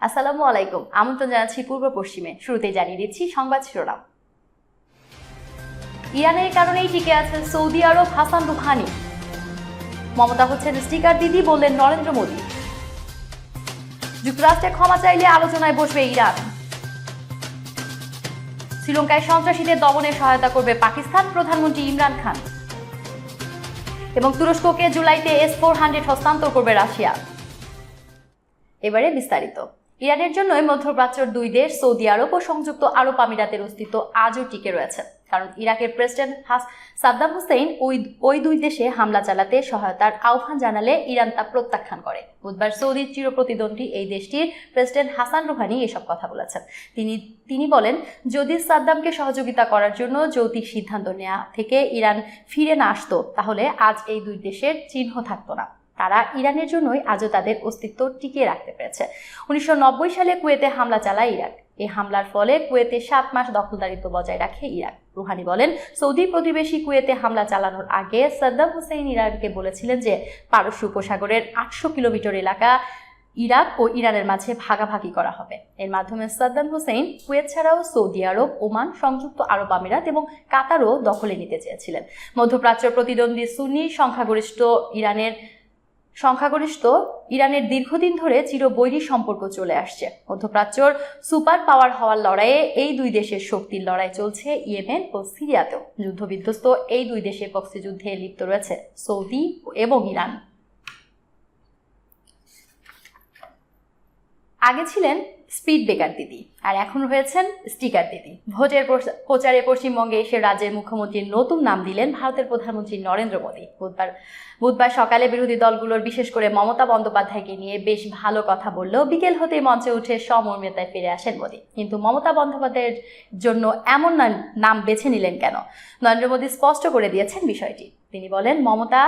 আসসালামু আলাইকুম। আমন্ত্রণ জানাচ্ছি পূর্ব পশ্চিমে। শুরুতেই জানিয়ে দিচ্ছি সংবাদ শিরোনাম। ইরানের কারণেই টিকে আছে সৌদি আরব, হাসান রুহানি। মমতা হচ্ছেন স্টিকার দিদি, বললেন নরেন্দ্র মোদী। যুক্তরাষ্ট্রে ক্ষমা চাইলে আলোচনায় বসবে ইরান। শ্রীলঙ্কায় সন্ত্রাসীদের দমনে সহায়তা করবে পাকিস্তান, প্রধানমন্ত্রী ইমরান খান। এবং তুরস্ককে জুলাইতে S-400 হস্তান্তর করবে রাশিয়া। এবারে বিস্তারিত। ইরানের জন্যই মধ্যপ্রাচ্যের দুই দেশ সৌদি আরব ও সংযুক্ত আরব আমিরাতের অস্তিত্ব আজও টিকে রয়েছে, কারণ ইরাকের প্রেসিডেন্ট সাদ্দাম হুসেইন ওই দুই দেশে হামলা চালাতে সহায়তার আহ্বান জানালে ইরান তা প্রত্যাখ্যান করে। বুধবার সৌদির চিরপ্রতিদ্বন্দ্বী এই দেশটির প্রেসিডেন্ট হাসান রুহানি এসব কথা বলেছেন। তিনি বলেন, যদি সাদ্দামকে সহযোগিতা করার জন্য যৌক্তিক সিদ্ধান্ত নেওয়া থেকে ইরান ফিরে না আসতো, তাহলে আজ এই দুই দেশের চিহ্ন থাকতো না। তারা ইরানের জন্যই আজও তাদের অস্তিত্ব টিকিয়ে রাখতে পেরেছে। 1990 সালে কুয়েতে হামলা চালায় ইরাক। এই হামলার ফলে কুয়েতে 7 মাস দখলদারিত্ব বজায় রাখে ইরাক। রুহানি বলেন, সৌদি প্রতিবেশী কুয়েতে হামলা চালানোর আগে সাদ্দাম হুসেইন ইরানকে বলেছিলেন যে পারস্য উপসাগরের 800 কিলোমিটার এলাকা ইরাক ও ইরানের মাঝে ভাগাভাগি করা হবে। এর মাধ্যমে সাদ্দাম হুসেইন কুয়েত ছাড়াও সৌদি আরব, ওমান, সংযুক্ত আরব আমিরাত এবং কাতারও দখলে নিতে চেয়েছিলেন। মধ্যপ্রাচ্যের প্রতিদ্বন্দ্বী সুন্নি সংখ্যাগরিষ্ঠ ইরানের দীর্ঘদিন ধরে চিরবৈরী সম্পর্ক চলে আসছে। মধ্যপ্রাচ্যর সুপার পাওয়ার হওয়ার লড়াইয়ে এই দুই দেশের শক্তির লড়াই চলছে ইয়েমেন ও সিরিয়াতেও। যুদ্ধবিধ্বস্ত এই দুই দেশের পক্ষে যুদ্ধে লিপ্ত রয়েছে সৌদি এবং ইরান। আগে ছিলেন স্পিড ব্রেকার দিদি, আর এখন হয়েছেন স্টিকার দিদি। ভোটের প্রচারে পশ্চিমবঙ্গে এসে রাজ্যের মুখ্যমন্ত্রীর নতুন নাম দিলেন ভারতের প্রধানমন্ত্রী নরেন্দ্র মোদী। বুধবার সকালে বিরোধী দলগুলোর, বিশেষ করে মমতা বন্দ্যোপাধ্যায়কে নিয়ে বেশ ভালো কথা বললেও বিকেল হতেই মঞ্চে উঠে সমর্মিতায় ফিরে আসেন মোদী। কিন্তু মমতা বন্দ্যোপাধ্যায়ের জন্য এমন নাম বেছে নিলেন কেন? নরেন্দ্র মোদী স্পষ্ট করে দিয়েছেন বিষয়টি। তিনি বলেন, মমতা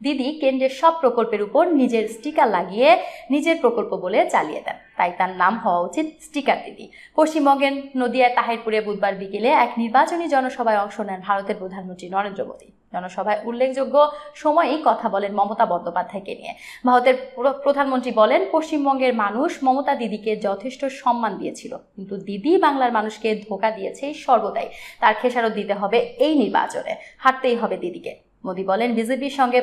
দিদি কেন্দ্রের সব প্রকল্পের উপর নিজের স্টিকার লাগিয়ে নিজের প্রকল্প বলে চালিয়ে দেন, তাই তার নাম হওয়া উচিত স্টিকার দিদি। পশ্চিমবঙ্গের নদিয়ার তাহিরপুরে বুধবার বিকেলে এক নির্বাচনী জনসভায় অংশ নেন ভারতের প্রধানমন্ত্রী নরেন্দ্র মোদী। জনসভায় উল্লেখযোগ্য সময়েই কথা বলেন মমতা বন্দ্যোপাধ্যায়কে নিয়ে। ভারতের প্রধানমন্ত্রী বলেন, পশ্চিমবঙ্গের মানুষ মমতা দিদিকে যথেষ্ট সম্মান দিয়েছিল, কিন্তু দিদি বাংলার মানুষকে ধোঁকা দিয়েছে সর্বদাই। তার খেসারত দিতে হবে এই নির্বাচনে, হারতেই হবে দিদিকে। মোদী বলেন, বিজেপির সঙ্গে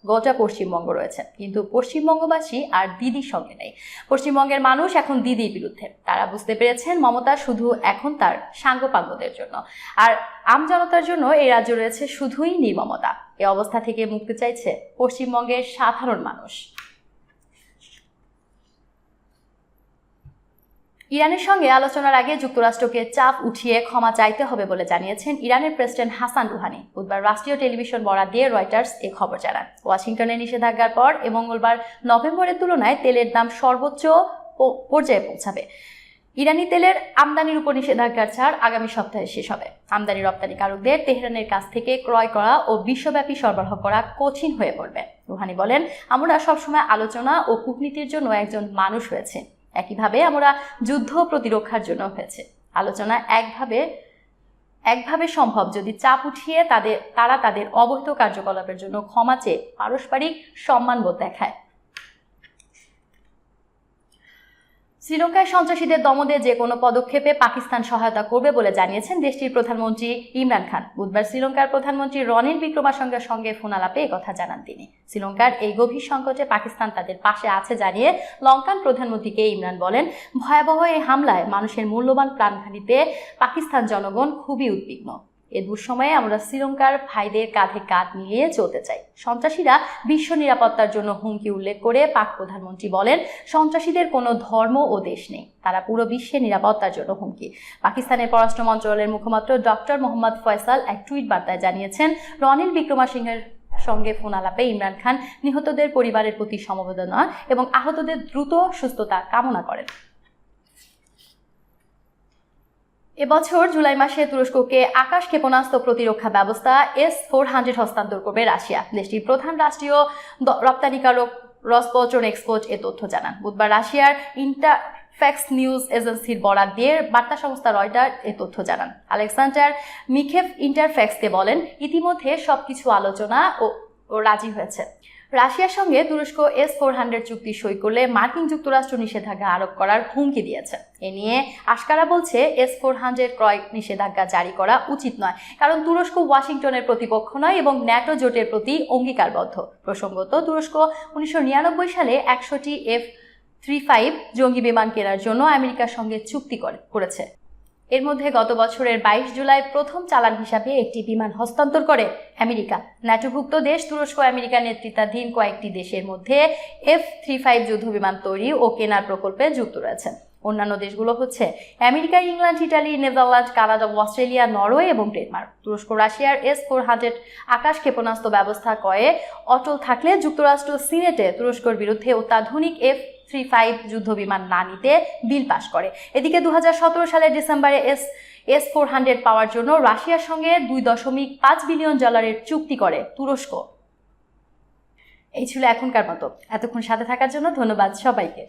গোটা পশ্চিমবঙ্গ রয়েছে, কিন্তু পশ্চিমবঙ্গবাসী আর দিদির সঙ্গে নেই। পশ্চিমবঙ্গের মানুষ এখন দিদির বিরুদ্ধে। তারা বুঝতে পেরেছেন মমতা শুধু এখন তার সাঙ্গপাঙ্গদের জন্য, আর আমজনতার জন্য এই রাজ্য রয়েছে শুধুই নির্মমতা। এ অবস্থা থেকে মুক্তি চাইছে পশ্চিমবঙ্গের সাধারণ মানুষ। ইরানের সঙ্গে আলোচনার আগে যুক্তরাষ্ট্রকে চাপ উঠিয়ে ক্ষমা চাইতে হবে বলে জানিয়েছেন ইরানের প্রেসিডেন্ট হাসান রুহানি। বুধবার রাষ্ট্রীয় টেলিভিশন বরাত দিয়ে রয়টার্স এ খবর জানান। ওয়াশিংটনে নিষেধাজ্ঞার পর এ মঙ্গলবার নভেম্বরের তুলনায় তেলের দাম সর্বোচ্চ পর্যায়ে পৌঁছাবে। ইরানি তেলের আমদানির উপর নিষেধাজ্ঞার ছাড় আগামী সপ্তাহে শেষ হবে। আমদানি রপ্তানিকারকদের তেহরানের কাছ থেকে ক্রয় করা ও বিশ্বব্যাপী সরবরাহ করা কঠিন হয়ে পড়বে। রুহানি বলেন, আমরা সবসময় আলোচনা ও কূটনীতির জন্য একজন মানুষ হয়েছে, একইভাবে আমরা যুদ্ধ প্রতিরক্ষার জন্য হয়েছে। আলোচনা একভাবে সম্ভব যদি চাপ উঠিয়ে তারা তাদের অবৈধ কার্যকলাপের জন্য ক্ষমা চেয়ে পারস্পরিক সম্মানবোধ দেখায়। শ্রীলঙ্কায় সন্ত্রাসীদের দমনে যে কোনো পদক্ষেপে পাকিস্তান সহায়তা করবে বলে জানিয়েছেন দেশটির প্রধানমন্ত্রী ইমরান খান। বুধবার শ্রীলঙ্কার প্রধানমন্ত্রী রনিল বিক্রমাসিঙ্ঘের সঙ্গে ফোনালাপে একথা জানান তিনি। শ্রীলঙ্কার এই গভীর সংকটে পাকিস্তান তাদের পাশে আছে জানিয়ে লঙ্কান প্রধানমন্ত্রীকে ইমরান বলেন, ভয়াবহ এই হামলায় মানুষের মূল্যবান প্রাণহানিতে পাকিস্তান জনগণ খুবই উদ্বিগ্ন। এ দুঃসময়ে আমরা শ্রীলঙ্কার ভাইদের কাঁধে কাঁধ মিলিয়ে চলতে চাই। সন্ত্রাসীরা বিশ্ব নিরাপত্তার জন্য হুমকি উল্লেখ করে পাক প্রধানমন্ত্রী বলেন, সন্ত্রাসীদের কোনো ধর্ম ও দেশ নেই, তারা পুরো বিশ্বের নিরাপত্তার জন্য হুমকি। পাকিস্তানের পররাষ্ট্র মন্ত্রণালয়ের মুখপাত্র ডক্টর মোহাম্মদ ফয়সাল এক টুইট বার্তায় জানিয়েছেন, রনিল বিক্রমাসিঙ্ঘের সঙ্গে ফোন আলাপে ইমরান খান নিহতদের পরিবারের প্রতি সমবেদনা এবং আহতদের দ্রুত সুস্থতা কামনা করেন। এবছর জুলাই মাসে তুরস্ককে আকাশ ক্ষেপণাস্ত্র প্রতিরক্ষা ব্যবস্থা S-400 হস্তান্তর করবে রাশিয়া। দেশটির প্রধান রাষ্ট্রীয় রপ্তানিকারক রসপত্রনেক্সপোর্ট এ তথ্য জানান। বুধবার রাশিয়ার ইন্টারফ্যাক্স নিউজ এজেন্সির বরাত দিয়ে বার্তা সংস্থা রয়টার এ তথ্য জানান। আলেকজান্ডার মিখেভ ইন্টারফ্যাক্সকে বলেন, ইতিমধ্যে সবকিছু আলোচনা ও রাজি হয়েছে। রাশিয়ার সঙ্গে তুরস্ক S-400 চুক্তি সই করলে মার্কিন যুক্তরাষ্ট্র নিষেধাজ্ঞা আরোপ করার হুমকি দিয়েছে। এ নিয়ে আশকারা বলছে S-400 ক্রয় নিষেধাজ্ঞা জারি করা উচিত নয়, কারণ তুরস্ক ওয়াশিংটনের প্রতিপক্ষ নয় এবং ন্যাটো জোটের প্রতি অঙ্গীকারবদ্ধ। প্রসঙ্গত, তুরস্ক 1999 সালে 100টি F-35 জঙ্গি বিমান কেনার জন্য আমেরিকার সঙ্গে চুক্তি করেছে। এর মধ্যে গত বছরের 22 জুলাই প্রথম চালান হিসাবে একটি বিমান হস্তান্তর করে আমেরিকা। ন্যাটোভুক্ত দেশ তুরস্ক আমেরিকার নেতৃত্বাধীন কয়েকটি দেশের মধ্যে F-35 যুদ্ধবিমান তৈরি ও কেনার প্রকল্পে যুক্ত রয়েছে। অন্যান্য দেশগুলো হচ্ছে America, England, Italy, Netherland, Canada, Australia, Norway এবং ডেনমার্ক। তুরস্ক রাশিয়ার S-400 আকাশ ক্ষেপণাস্ত্র ব্যবস্থা ক্রয়ে অটল থাকলে যুক্তরাষ্ট্র সিনেটে তুরস্কের বিরুদ্ধে অত্যাধুনিক F-35 যুদ্ধবিমান না নিতে বিল পাশ করে। এদিকে 2017 সালের ডিসেম্বরে S-400 পাওয়ার জন্য রাশিয়ার সঙ্গে $2.5 বিলিয়ন চুক্তি করে তুরস্ক। এই ছিল এখনকার মতো। এতক্ষণ সাথে থাকার জন্য ধন্যবাদ সবাইকে।